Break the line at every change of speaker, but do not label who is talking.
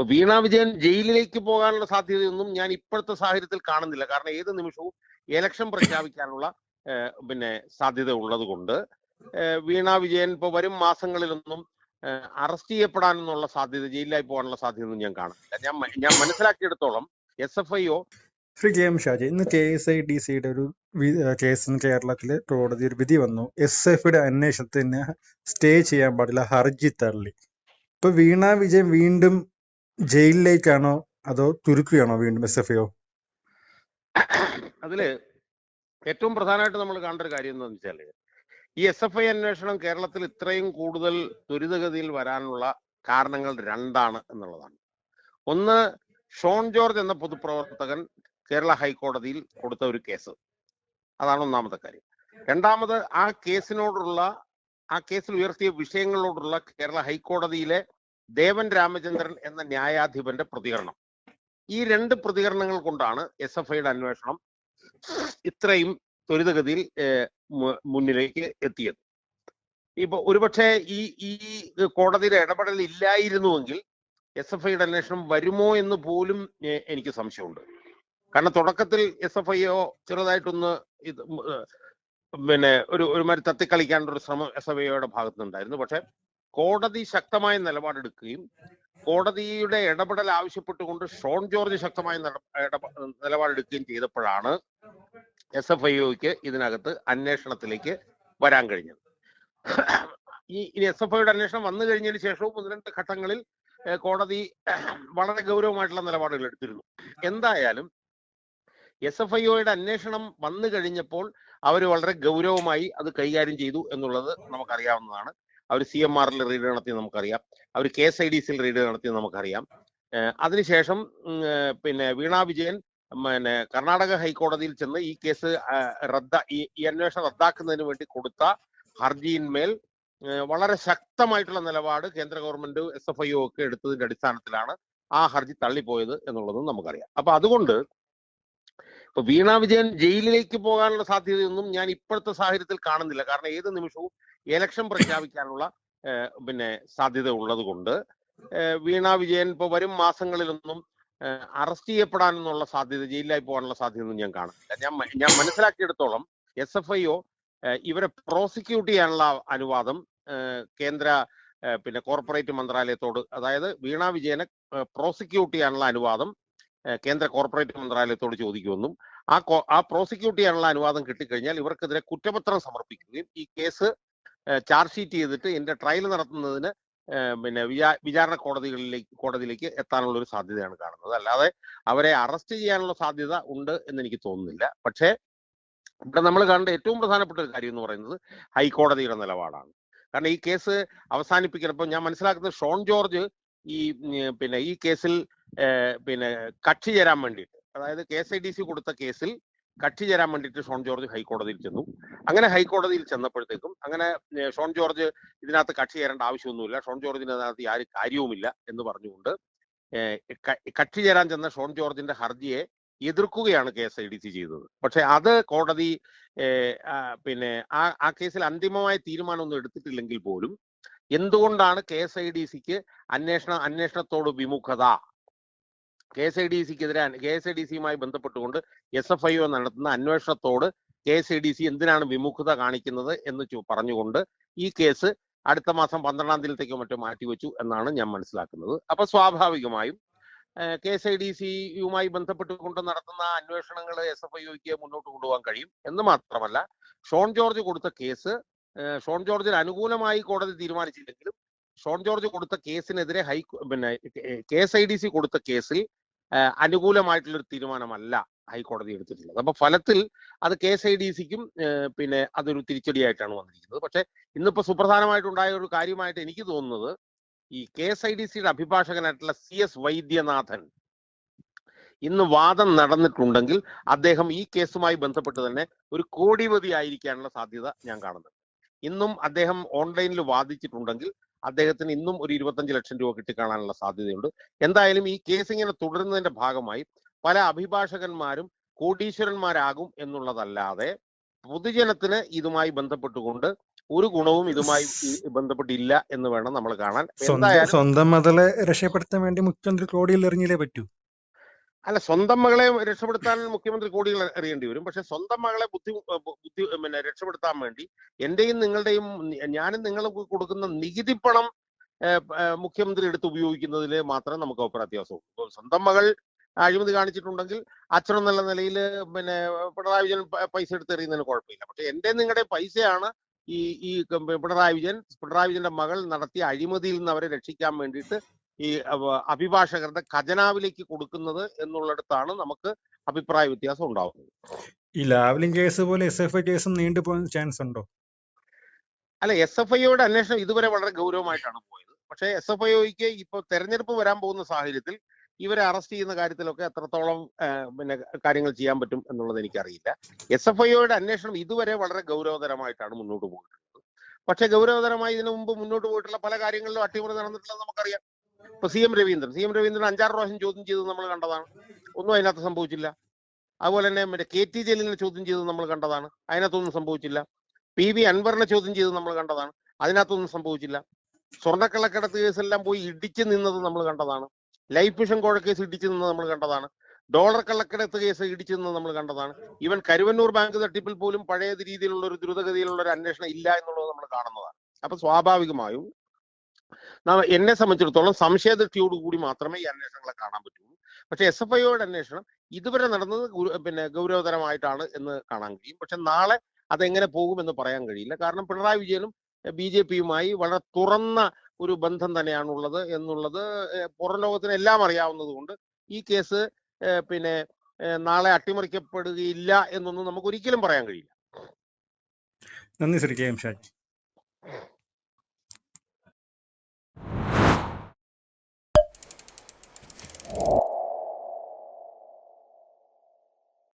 ഇപ്പൊ വീണ വിജയൻ ജയിലിലേക്ക് പോകാനുള്ള സാധ്യതയൊന്നും ഞാൻ ഇപ്പോഴത്തെ സാഹചര്യത്തിൽ കാണുന്നില്ല. കാരണം ഏത് നിമിഷവും ഇലക്ഷൻ പ്രഖ്യാപിക്കാനുള്ള സാധ്യത ഉള്ളത് കൊണ്ട് വീണ വിജയൻ ഇപ്പൊ വരും മാസങ്ങളിലൊന്നും അറസ്റ്റ് ചെയ്യപ്പെടാനുള്ള സാധ്യത, ജയിലിലായി പോകാനുള്ള സാധ്യതയൊന്നും ഞാൻ കാണുന്നില്ല. ഞാൻ മനസ്സിലാക്കിയെടുത്തോളം SFIO
ശ്രീ JM ഷാജി, ഇന്ന് KSIDCയുടെ ഒരു കേസിന് കേരളത്തിലെ കോടതി ഒരു വിധി വന്നു. SFIയുടെ അന്വേഷണത്തിന് സ്റ്റേ ചെയ്യാൻ പാടില്ല, ഹർജി തള്ളി. ഇപ്പൊ വീണ വിജയൻ വീണ്ടും ജയിലിലേക്കാണോ അതോ തുരുക്കുകയാണോ വീണ്ടും SFIO?
അതില് ഏറ്റവും പ്രധാനമായിട്ട് നമ്മൾ കാണേണ്ട ഒരു കാര്യം എന്താണെന്ന് വെച്ചാല്, ഈ SFI അന്വേഷണം കേരളത്തിൽ ഇത്രയും കൂടുതൽ ത്വരിതഗതിയിൽ വരാനുള്ള കാരണങ്ങൾ രണ്ടാണ് എന്നുള്ളതാണ്. ഒന്ന്, ഷോൺ ജോർജ് എന്ന പൊതുപ്രവർത്തകൻ കേരള ഹൈക്കോടതിയിൽ കൊടുത്ത ഒരു കേസ്, അതാണ് ഒന്നാമത്തെ കാര്യം. രണ്ടാമത്, ആ കേസിൽ ഉയർത്തിയ വിഷയങ്ങളോടുള്ള കേരള ഹൈക്കോടതിയിലെ ദേവൻ രാമചന്ദ്രൻ എന്ന ന്യായാധിപന്റെ പ്രതികരണം. ഈ രണ്ട് പ്രതികരണങ്ങൾ കൊണ്ടാണ് SFIയുടെ അന്വേഷണം ഇത്രയും ത്വരിതഗതിയിൽ മുന്നിലേക്ക് എത്തിയത്. ഇപ്പൊ ഒരുപക്ഷെ ഈ കോടതിയുടെ ഇടപെടൽ ഇല്ലായിരുന്നുവെങ്കിൽ SFIയുടെ അന്വേഷണം വരുമോ എന്ന് പോലും എനിക്ക് സംശയമുണ്ട്. കാരണം തുടക്കത്തിൽ SFIO ചെറുതായിട്ടൊന്ന് ഒരുമാതിരി തത്തിക്കളിക്കാനുള്ള ഒരു ശ്രമം SFIOയുടെ ഭാഗത്തുനിന്നുണ്ടായിരുന്നു. പക്ഷെ കോടതി ശക്തമായ നിലപാടെടുക്കുകയും കോടതിയുടെ ഇടപെടൽ ആവശ്യപ്പെട്ടുകൊണ്ട് ഷോൺ ജോർജ് ശക്തമായ നിലപാടെടുക്കുകയും ചെയ്തപ്പോഴാണ് SFIOയ്ക്ക് ഇതിനകത്ത് അന്വേഷണത്തിലേക്ക് വരാൻ കഴിഞ്ഞത്. ഇനി SFIOയുടെ അന്വേഷണം വന്നു കഴിഞ്ഞതിന് ശേഷവും 1-2 ഘട്ടങ്ങളിൽ കോടതി വളരെ ഗൗരവമായിട്ടുള്ള നിലപാടുകൾ എടുത്തിരുന്നു. എന്തായാലും SFIOയുടെ അന്വേഷണം വന്നു കഴിഞ്ഞപ്പോൾ അവർ വളരെ ഗൗരവമായി അത് കൈകാര്യം ചെയ്തു എന്നുള്ളത് നമുക്കറിയാവുന്നതാണ്. അവർ CMRൽ റെയ്ഡ് നടത്തി നമുക്കറിയാം, അവർ KSIDCയിൽ റെയ്ഡ് നടത്തി നമുക്കറിയാം. അതിനുശേഷം വീണ വിജയൻ കർണാടക ഹൈക്കോടതിയിൽ ചെന്ന് ഈ കേസ് ഈ അന്വേഷണം റദ്ദാക്കുന്നതിന് വേണ്ടി കൊടുത്ത ഹർജിയിന്മേൽ വളരെ ശക്തമായിട്ടുള്ള നിലപാട് കേന്ദ്ര ഗവൺമെന്റ് SFIO ഒക്കെ എടുത്തതിന്റെ അടിസ്ഥാനത്തിലാണ് ആ ഹർജി തള്ളിപ്പോയത് എന്നുള്ളതും നമുക്കറിയാം. അപ്പൊ അതുകൊണ്ട് ഇപ്പൊ വീണ വിജയൻ ജയിലിലേക്ക് പോകാനുള്ള സാധ്യതയൊന്നും ഞാൻ ഇപ്പോഴത്തെ സാഹചര്യത്തിൽ കാണുന്നില്ല. കാരണം ഏത് നിമിഷവും ഇലക്ഷൻ പ്രഖ്യാപിക്കാനുള്ള സാധ്യത ഉള്ളത് കൊണ്ട് വീണ വിജയൻ ഇപ്പൊ വരും മാസങ്ങളിലൊന്നും അറസ്റ്റ് ചെയ്യപ്പെടാനുള്ള സാധ്യത, ജയിലിലായി പോകാനുള്ള സാധ്യതയൊന്നും ഞാൻ കാണുന്നില്ല. ഞാൻ മനസ്സിലാക്കിയെടുത്തോളം SFIO ഇവരെ പ്രോസിക്യൂട്ട് ചെയ്യാനുള്ള അനുവാദം കേന്ദ്ര കോർപ്പറേറ്റ് മന്ത്രാലയത്തോട്, അതായത് വീണ വിജയനെ പ്രോസിക്യൂട്ട് ചെയ്യാനുള്ള അനുവാദം കേന്ദ്ര കോർപ്പറേറ്റ് മന്ത്രാലയത്തോട് ചോദിക്കുമെന്നും ആ പ്രോസിക്യൂട്ട് ചെയ്യാനുള്ള അനുവാദം കിട്ടിക്കഴിഞ്ഞാൽ ഇവർക്കെതിരെ കുറ്റപത്രം സമർപ്പിക്കുകയും ഈ കേസ് ചാർജ് ഷീറ്റ് ചെയ്തിട്ട് ഇതിന്റെ ട്രയൽ നടത്തുന്നതിന് വിചാരണ കോടതിയിലേക്ക് എത്താനുള്ള ഒരു സാധ്യതയാണ് കാണുന്നത്. അല്ലാതെ അവരെ അറസ്റ്റ് ചെയ്യാനുള്ള സാധ്യത ഉണ്ട് എന്ന് എനിക്ക് തോന്നുന്നില്ല. പക്ഷേ ഇവിടെ നമ്മൾ കാണേണ്ട ഏറ്റവും പ്രധാനപ്പെട്ട ഒരു കാര്യം എന്ന് പറയുന്നത് ഹൈക്കോടതിയുടെ നിലപാടാണ്. കാരണം ഈ കേസ് അവസാനിപ്പിക്കണം. ഞാൻ മനസ്സിലാക്കുന്നത് ഷോൺ ജോർജ് ഈ കേസിൽ കക്ഷി ചേരാൻ വേണ്ടിയിട്ട്, അതായത് KSIDC കൊടുത്ത കേസിൽ കക്ഷി ചേരാൻ വേണ്ടിയിട്ട് ഷോൺ ജോർജ് ഹൈക്കോടതിയിൽ ചെന്നു. അങ്ങനെ ഹൈക്കോടതിയിൽ ചെന്നപ്പോഴത്തേക്കും ഷോൺ ജോർജ് ഇതിനകത്ത് കക്ഷി ചേരേണ്ട ആവശ്യമൊന്നുമില്ല, ഷോൺ ജോർജിന് അതിനകത്ത് യാതൊരു കാര്യവുമില്ല എന്ന് പറഞ്ഞുകൊണ്ട് കക്ഷി ചേരാൻ ചെന്ന ഷോൺ ജോർജിന്റെ ഹർജിയെ എതിർക്കുകയാണ് KSIDC ചെയ്തത്. പക്ഷെ അത് കോടതി ആ കേസിൽ അന്തിമമായ തീരുമാനമൊന്നും എടുത്തിട്ടില്ലെങ്കിൽ പോലും എന്തുകൊണ്ടാണ് KSIDCക്ക് അന്വേഷണത്തോട് വിമുഖത, KSIDCയുമായി ബന്ധപ്പെട്ടുകൊണ്ട് SFIO നടത്തുന്ന അന്വേഷണത്തോട് KSIDC എന്തിനാണ് വിമുഖത കാണിക്കുന്നത് എന്ന് പറഞ്ഞുകൊണ്ട് ഈ കേസ് അടുത്ത മാസം 12-ാം തീയതിയിലേക്കോ മറ്റോ മാറ്റിവെച്ചു എന്നാണ് ഞാൻ മനസ്സിലാക്കുന്നത്. അപ്പൊ സ്വാഭാവികമായും KSIDCയുമായി ബന്ധപ്പെട്ടുകൊണ്ട് നടത്തുന്ന അന്വേഷണങ്ങൾ SFIOയ്ക്ക് മുന്നോട്ട് കൊണ്ടുപോകാൻ കഴിയും എന്ന് മാത്രമല്ല, ഷോൺ ജോർജ് കൊടുത്ത കേസ് ഷോൺ ജോർജിന് അനുകൂലമായി കോടതി തീരുമാനിച്ചില്ലെങ്കിലും ഷോൺ ജോർജ് കൊടുത്ത കേസിനെതിരെ KSIDC കൊടുത്ത കേസിൽ അനുകൂലമായിട്ടുള്ളൊരു തീരുമാനമല്ല ഹൈക്കോടതി എടുത്തിട്ടുള്ളത്. അപ്പൊ ഫലത്തിൽ അത് KSIDCക്കും അതൊരു തിരിച്ചടിയായിട്ടാണ് വന്നിരിക്കുന്നത്. പക്ഷെ ഇന്നിപ്പോ സുപ്രധാനമായിട്ടുണ്ടായ ഒരു കാര്യമായിട്ട് എനിക്ക് തോന്നുന്നത്, ഈ KSIDCയുടെ അഭിഭാഷകനായിട്ടുള്ള CS വൈദ്യനാഥൻ ഇന്ന് വാദം നടന്നിട്ടുണ്ടെങ്കിൽ അദ്ദേഹം ഈ കേസുമായി ബന്ധപ്പെട്ട് തന്നെ ഒരു കോടിപതി ആയിരിക്കാനുള്ള സാധ്യത ഞാൻ കാണുന്നുണ്ട്. ഇന്നും അദ്ദേഹം ഓൺലൈനിൽ വാദിച്ചിട്ടുണ്ടെങ്കിൽ അദ്ദേഹത്തിന് ഇന്നും ഒരു 25 ലക്ഷം രൂപ കിട്ടിക്കാണാനുള്ള സാധ്യതയുണ്ട്. എന്തായാലും ഈ കേസ് ഇങ്ങനെ തുടരുന്നതിന്റെ ഭാഗമായി പല അഭിഭാഷകന്മാരും കോടീശ്വരന്മാരാകും എന്നുള്ളതല്ലാതെ പൊതുജനത്തിന് ഇതുമായി ബന്ധപ്പെട്ടുകൊണ്ട് ഒരു ഗുണവും ഇതുമായി ബന്ധപ്പെട്ടില്ല എന്ന് വേണം നമ്മൾ കാണാൻ. എന്തായാലും
സ്വന്തം മകളെ രക്ഷപ്പെടുത്താൻ വേണ്ടി മുഖ്യമന്ത്രി കോടിയിൽ എറിഞ്ഞില്ലേ പറ്റൂ.
അല്ല, സ്വന്തം മകളെ രക്ഷപ്പെടുത്താൻ മുഖ്യമന്ത്രി കോടികൾ എറിയേണ്ടി വരും. പക്ഷെ സ്വന്തം മകളെ രക്ഷപ്പെടുത്താൻ വേണ്ടി എന്റെയും നിങ്ങളുടെയും ഞാനും നിങ്ങൾക്ക് കൊടുക്കുന്ന നികുതി പണം മുഖ്യമന്ത്രി എടുത്ത് ഉപയോഗിക്കുന്നതിൽ മാത്രം നമുക്ക് അഭിപ്രായ വ്യത്യാസവും. ഇപ്പോൾ സ്വന്തം മകൾ അഴിമതി കാണിച്ചിട്ടുണ്ടെങ്കിൽ അച്ഛനെന്നുള്ള നിലയിൽ പിണറായി വിജയൻ പൈസ എടുത്ത് എറിയുന്നതിന് കുഴപ്പമില്ല. പക്ഷെ എന്റെ നിങ്ങളുടെ പൈസയാണ് ഈ പിണറായി വിജയന്റെ മകൾ നടത്തിയ അഴിമതിയിൽ നിന്ന് അവരെ രക്ഷിക്കാൻ വേണ്ടിയിട്ട് ഈ അഭിഭാഷകരുടെ ഖജനാവിലേക്ക് കൊടുക്കുന്നത് എന്നുള്ളിടത്താണ് നമുക്ക് അഭിപ്രായ വ്യത്യാസം ഉണ്ടാവുന്നത്.
ഈ ലാവ്ലിൻ കേസ് പോലെ SFI കേസും നീണ്ടുപോകാൻ ചാൻസ് ഉണ്ടോ?
അല്ല, SFIയുടെ അന്വേഷണം ഇതുവരെ വളരെ ഗൗരവമായിട്ടാണ് പോയത്. പക്ഷേ SFIക്ക് ഇപ്പൊ തെരഞ്ഞെടുപ്പ് വരാൻ പോകുന്ന സാഹചര്യത്തിൽ ഇവരെ അറസ്റ്റ് ചെയ്യുന്ന കാര്യത്തിലൊക്കെ എത്രത്തോളം കാര്യങ്ങൾ ചെയ്യാൻ പറ്റും എന്നുള്ളത് എനിക്കറിയില്ല. SFIയുടെ അന്വേഷണം ഇതുവരെ വളരെ ഗൗരവതരമായിട്ടാണ് മുന്നോട്ട് പോയിട്ടുള്ളത്. പക്ഷെ ഗൗരവതരമായി ഇതിനു മുമ്പ് മുന്നോട്ട് പോയിട്ടുള്ള പല കാര്യങ്ങളിലും അട്ടിമറി നടന്നിട്ടുള്ളത് നമുക്കറിയാം. ഇപ്പൊ CM രവീന്ദ്രൻ 5-6 പ്രാവശ്യം ചോദ്യം ചെയ്തത് നമ്മൾ കണ്ടതാണ്, ഒന്നും അതിനകത്ത് സംഭവിച്ചില്ല. അതുപോലെ തന്നെ KT ജലീലിനെ ചോദ്യം ചെയ്തത് നമ്മൾ കണ്ടതാണ്, അതിനകത്തൊന്നും സംഭവിച്ചില്ല. PV അൻവറിനെ ചോദ്യം ചെയ്തത് നമ്മൾ കണ്ടതാണ്, അതിനകത്തൊന്നും സംഭവിച്ചില്ല. സ്വർണ്ണക്കള്ളക്കടത്ത് കേസെല്ലാം പോയി ഇടിച്ചു നിന്നത് നമ്മൾ കണ്ടതാണ്. ലൈഫ് മിഷൻ കോഴ കേസ് ഇടിച്ചു നിന്നത് നമ്മൾ കണ്ടതാണ്. ഡോളർ കള്ളക്കടത്ത് കേസ് ഇടിച്ചു നിന്നത് നമ്മൾ കണ്ടതാണ്. ഈവൻ കരുവന്നൂർ ബാങ്ക് തട്ടിപ്പിൽ പോലും പഴയ രീതിയിലുള്ള ഒരു ദ്രുതഗതിയിലുള്ള ഒരു അന്വേഷണം ഇല്ല എന്നുള്ളത് നമ്മൾ കാണുന്നതാണ്. അപ്പൊ സ്വാഭാവികമായും എന്നെ സംബന്ധിച്ചിടത്തോളം സംശയദൃഷ്ടിയോടുകൂടി മാത്രമേ ഈ അന്വേഷണങ്ങളെ കാണാൻ പറ്റുള്ളൂ. പക്ഷെ SFIയുടെ അന്വേഷണം ഇതുവരെ നടന്നത് ഗൗരവതരമായിട്ടാണ് എന്ന് കാണാൻ കഴിയും. പക്ഷെ നാളെ അതെങ്ങനെ പോകുമെന്ന് പറയാൻ കഴിയില്ല. കാരണം പിണറായി വിജയനും BJPയുമായി വളരെ തുറന്ന ഒരു ബന്ധം തന്നെയാണുള്ളത് എന്നുള്ളത് പുറം ലോകത്തിന് എല്ലാം അറിയാവുന്നത് കൊണ്ട് ഈ കേസ് നാളെ അട്ടിമറിക്കപ്പെടുകയില്ല എന്നൊന്നും നമുക്ക് ഒരിക്കലും പറയാൻ കഴിയില്ല.
നന്ദി ശ്രീ KM ഷാജി.